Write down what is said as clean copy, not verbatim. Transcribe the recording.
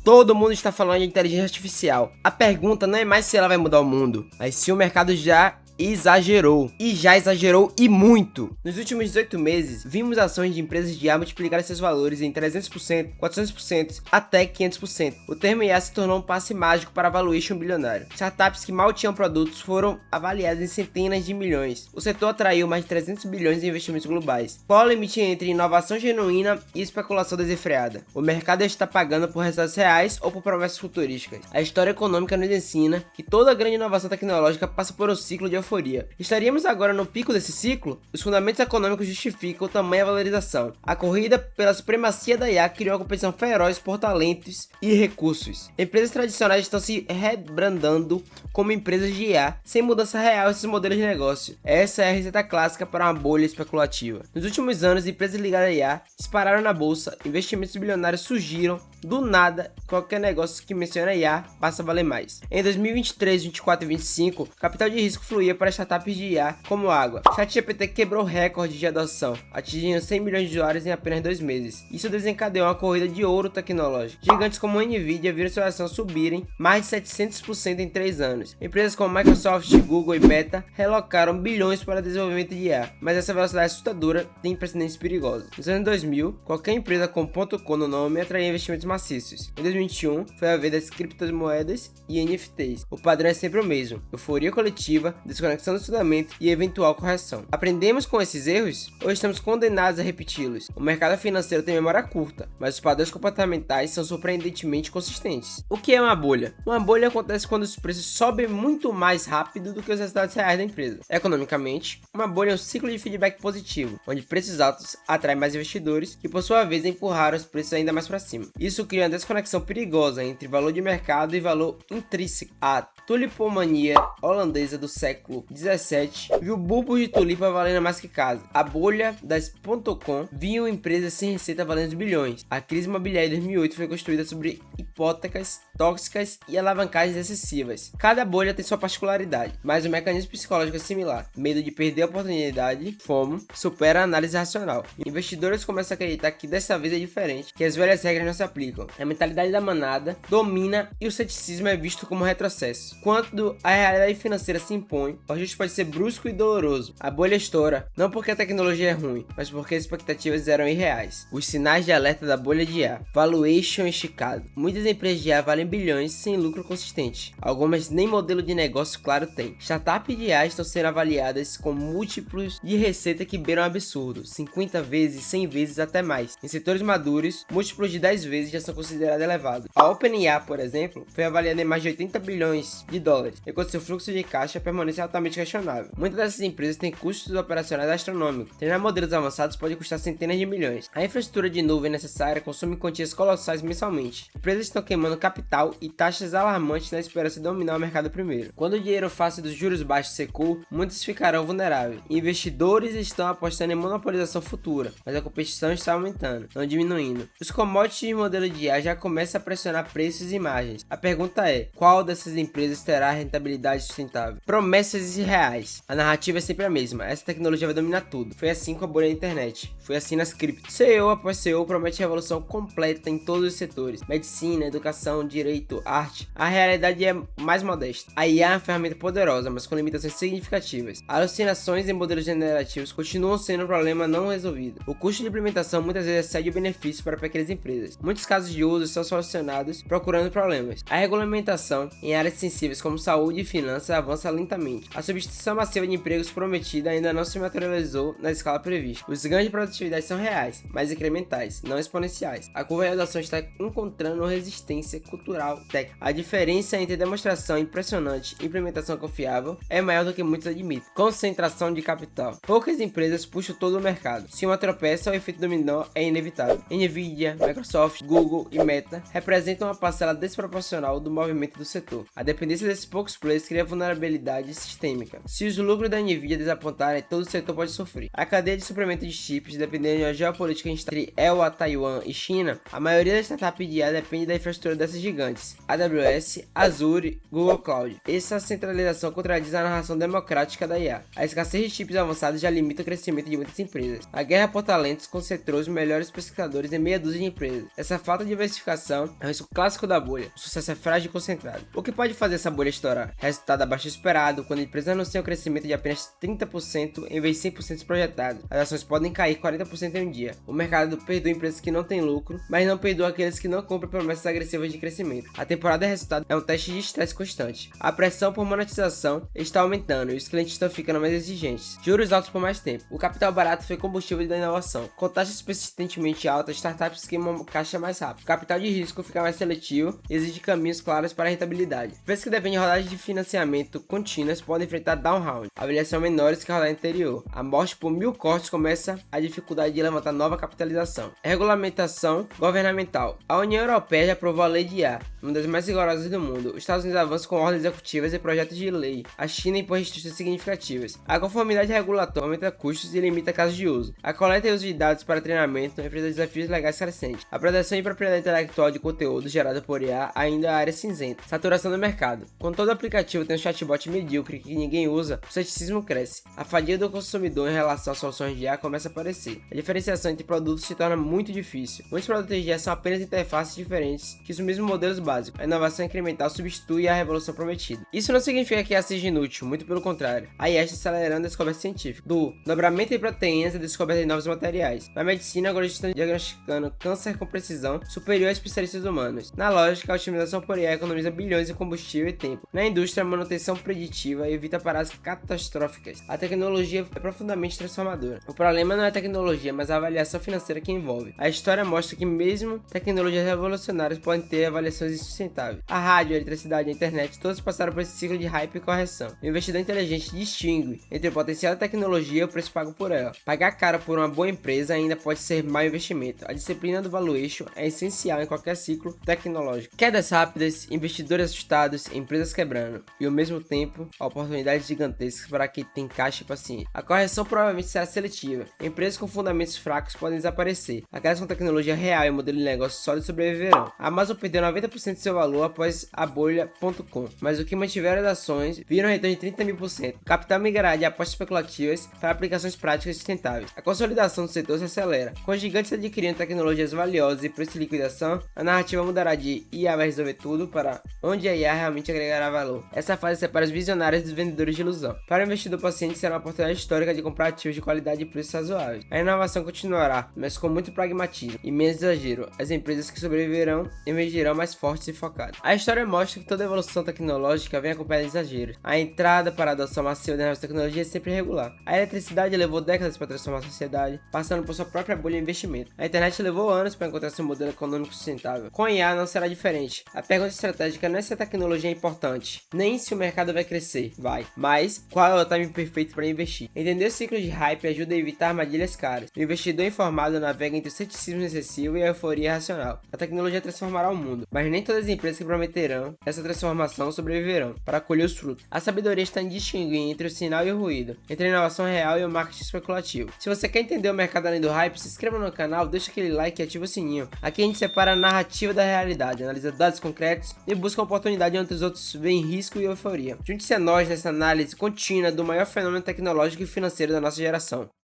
Todo mundo está falando de inteligência artificial. A pergunta não é mais se ela vai mudar o mundo, mas se o mercado já exagerou. E já exagerou e muito. Nos últimos 18 meses, vimos ações de empresas de IA multiplicarem seus valores em 300%, 400%, até 500%. O termo IA se tornou um passe mágico para a valuation bilionário. Startups que mal tinham produtos foram avaliadas em centenas de milhões. O setor atraiu mais de 300 bilhões em investimentos globais. Qual o limite entre inovação genuína e especulação desenfreada? O mercado está pagando por resultados reais ou por promessas futurísticas? A história econômica nos ensina que toda grande inovação tecnológica passa por um ciclo de euforia. Estaríamos agora no pico desse ciclo? Os fundamentos econômicos justificam tamanha valorização. A corrida pela supremacia da IA criou uma competição feroz por talentos e recursos. Empresas tradicionais estão se rebrandando como empresas de IA, sem mudança real esses modelos de negócio. Essa é a receita clássica para uma bolha especulativa. Nos últimos anos, empresas ligadas à IA dispararam na bolsa, investimentos bilionários surgiram, do nada, qualquer negócio que menciona IA passa a valer mais. Em 2023, 24 e 25, o capital de risco fluía para startups de IA como água. ChatGPT quebrou recorde de adoção, atingindo 100 milhões de usuários em apenas 2 meses. Isso desencadeou uma corrida de ouro tecnológico. Gigantes como a Nvidia viram sua ação subirem mais de 700% em 3 anos. Empresas como Microsoft, Google e Meta relocaram bilhões para o desenvolvimento de IA, mas essa velocidade assustadora tem precedentes perigosos. Nos anos 2000, qualquer empresa com .com no nome atraía investimentos maciços. Em 2021, foi a vez das criptomoedas e NFTs. O padrão é sempre o mesmo: euforia coletiva, desconexão do fundamento e eventual correção. Aprendemos com esses erros ou estamos condenados a repeti-los? O mercado financeiro tem memória curta, mas os padrões comportamentais são surpreendentemente consistentes. O que é uma bolha? Uma bolha acontece quando os preços sobem muito mais rápido do que os resultados reais da empresa. Economicamente, uma bolha é um ciclo de feedback positivo, onde preços altos atraem mais investidores, que por sua vez empurraram os preços ainda mais para cima. Isso cria uma desconexão perigosa entre valor de mercado e valor intrínseco. A tulipomania holandesa do século 17 viu bulbos de tulipa valendo mais que casa. A bolha das .com viu empresas sem receita valendo bilhões. A crise imobiliária de 2008 foi construída sobre hipotecas tóxicas e alavancagens excessivas. Cada bolha tem sua particularidade, mas o mecanismo psicológico é similar. Medo de perder a oportunidade, FOMO, supera a análise racional. Investidores começam a acreditar que dessa vez é diferente, que as velhas regras não se aplicam. A mentalidade da manada domina e o ceticismo é visto como retrocesso. Quando a realidade financeira se impõe, o ajuste pode ser brusco e doloroso. A bolha estoura, não porque a tecnologia é ruim, mas porque as expectativas eram irreais. Os sinais de alerta da bolha de IA. Valuation esticado. Muitas empresas de IA valem bilhões sem lucro consistente. Algumas nem modelo de negócio claro têm. Startups de IA estão sendo avaliadas com múltiplos de receita que beiram absurdo, 50 vezes, 100 vezes até mais. Em setores maduros, múltiplos de 10 vezes já são considerados elevados. A OpenAI, por exemplo, foi avaliada em mais de 80 bilhões de dólares, enquanto seu fluxo de caixa permanece altamente questionável. Muitas dessas empresas têm custos operacionais astronômicos. Treinar modelos avançados pode custar centenas de milhões. A infraestrutura de nuvem necessária consome quantias colossais mensalmente. Empresas estão queimando capital e taxas alarmantes na esperança de dominar o mercado primeiro. Quando o dinheiro fácil dos juros baixos secou, muitos ficarão vulneráveis. Investidores estão apostando em monopolização futura, mas a competição está aumentando, não diminuindo. Os commodities de modelo de IA já começam a pressionar preços e margens. A pergunta é: qual dessas empresas terá rentabilidade sustentável? Promessas irreais. A narrativa é sempre a mesma: essa tecnologia vai dominar tudo. Foi assim com a bolha da internet. Foi assim nas criptos. CEO após CEO promete revolução completa em todos os setores: medicina, educação, direito, arte. A realidade é mais modesta. A IA é uma ferramenta poderosa, mas com limitações significativas. Alucinações em modelos generativos continuam sendo um problema não resolvido. O custo de implementação muitas vezes excede o benefício para pequenas empresas. Muitos casos de uso são solucionados procurando problemas. A regulamentação em áreas sensíveis como saúde e finanças avança lentamente. A substituição massiva de empregos prometida ainda não se materializou na escala prevista. Os ganhos de produtividade são reais, mas incrementais, não exponenciais. A curva de adoção está encontrando resistência cultural técnica. A diferença entre demonstração impressionante e implementação confiável é maior do que muitos admitem. Concentração de capital. Poucas empresas puxam todo o mercado. Se uma tropeça, o efeito dominó é inevitável. Nvidia, Microsoft, Google e Meta representam uma parcela desproporcional do movimento do setor. A dependência desses poucos players cria vulnerabilidade sistêmica. Se os lucros da Nvidia desapontarem, todo o setor pode sofrer. A cadeia de suprimento de chips, dependendo da geopolítica entre EUA, Taiwan e China, a maioria das startups de IA depende da infraestrutura dessas gigantes, AWS, Azure, Google Cloud. Essa centralização contradiz a narração democrática da IA. A escassez de chips avançados já limita o crescimento de muitas empresas. A guerra por talentos concentrou os melhores pesquisadores em meia dúzia de empresas. Essa falta de diversificação é um risco clássico da bolha. O sucesso é frágil e concentrado. O que pode fazer essa bolha estourar? Resultado abaixo do esperado, quando a empresa anuncia um crescimento de apenas 30% em vez de 100% projetado. As ações podem cair 40% em um dia. O mercado perdoa empresas que não têm lucro, mas não perdoa aqueles que não cumprem promessas agressivas de crescimento. A temporada de resultado é um teste de estresse constante. A pressão por monetização está aumentando e os clientes estão ficando mais exigentes. Juros altos por mais tempo. O capital barato foi combustível da inovação. Com taxas persistentemente altas, startups queimam caixa mais rápido. O capital de risco fica mais seletivo e exige caminhos claros para a rentabilidade. Empresas que dependem de rodadas de financiamento contínuas podem enfrentar down round, avaliação menores que a rodada anterior. A morte por 1000 cortes começa a dificuldade de levantar nova capitalização. Regulamentação governamental. A União Europeia já aprovou a lei de IA, uma das mais rigorosas do mundo. Os Estados Unidos avançam com ordens executivas e projetos de lei. A China impõe restrições significativas. A conformidade regulatória aumenta custos e limita casos de uso. A coleta e uso de dados para treinamento enfrenta desafios legais crescentes. A proteção e propriedade intelectual de conteúdo gerado por IA ainda é área cinzenta. Saturação do mercado. Quando todo aplicativo tem um chatbot medíocre que ninguém usa, o ceticismo cresce. A fadiga do consumidor em relação às soluções de IA começa a aparecer. A diferenciação entre produtos se torna muito difícil. Muitos produtos de IA são apenas interfaces diferentes que os mesmos modelos básicos. A inovação incremental substitui a revolução prometida. Isso não significa que a IA seja inútil, muito pelo contrário. A IA está acelerando a descoberta científica. Do dobramento de proteínas e descoberta de novos materiais. Na medicina, agora estão diagnosticando câncer com precisão superior a especialistas humanos. Na lógica, a otimização por IA economiza bilhões em combustível e tempo. Na indústria, a manutenção preditiva evita paradas catastróficas. A tecnologia é profundamente transformadora. O problema não é a tecnologia, mas a avaliação financeira que envolve. A história mostra que mesmo tecnologias revolucionárias podem ter avaliações insustentáveis. A rádio, a eletricidade e a internet todos passaram por esse ciclo de hype e correção. O investidor inteligente distingue entre o potencial da tecnologia e o preço pago por ela. Pagar caro por uma boa empresa ainda pode ser mau investimento. A disciplina do valuation é essencial em qualquer ciclo tecnológico. Quedas rápidas, investidores assustados, empresas quebrando e ao mesmo tempo oportunidades gigantescas para quem tem caixa e paciência. A correção provavelmente será seletiva. Empresas com fundamentos fracos podem desaparecer. Aquelas com tecnologia real e modelo de negócio sólido sobreviverão. A Amazon perdeu 90% de seu valor após a bolha.com, mas o que mantiveram as ações viram um retorno de 30.000%. O capital migrará de apostas especulativas para aplicações práticas sustentáveis. A consolidação do setor se acelera. Com os gigantes adquirindo tecnologias valiosas e preço de liquidação, a narrativa mudará de IA vai resolver tudo para onde a IA realmente agregará valor. Essa fase separa os visionários dos vendedores de ilusão. Para o investidor paciente será uma oportunidade histórica de comprar ativos de qualidade e preços razoáveis. A inovação continuará, mas com muito pragmatismo e menos exagero. As empresas que sobreviverão emergirão mais fortes e focadas. A história mostra que toda evolução tecnológica vem acompanhada de exageros. A entrada para a adoção massiva das novas tecnologias é sempre irregular. A eletricidade levou décadas para transformar a sociedade, passando por sua própria bolha de investimento. A internet levou anos para encontrar seu modelo econômico sustentável. Com IA não será diferente. A pergunta estratégica não é se a tecnologia é importante, nem se o mercado vai crescer, mas qual é o timing perfeito para investir. Entender o ciclo de hype ajuda a evitar armadilhas caras. O investidor informado navega entre o ceticismo excessivo e a euforia racional. A tecnologia transformará o mundo, mas nem todas as empresas que prometerão essa transformação sobreviverão para colher os frutos. A sabedoria está em distinguir entre o sinal e o ruído, entre a inovação real e o marketing especulativo. Se você quer entender o mercado além do hype, se inscreva no canal, deixa aquele like e ativa o sininho. Aqui a gente separa a narrativa da realidade, analisa dados concretos e busca oportunidade onde os outros veem risco e euforia. Junte-se a nós nessa análise contínua do maior fenômeno tecnológico e financeiro da nossa geração.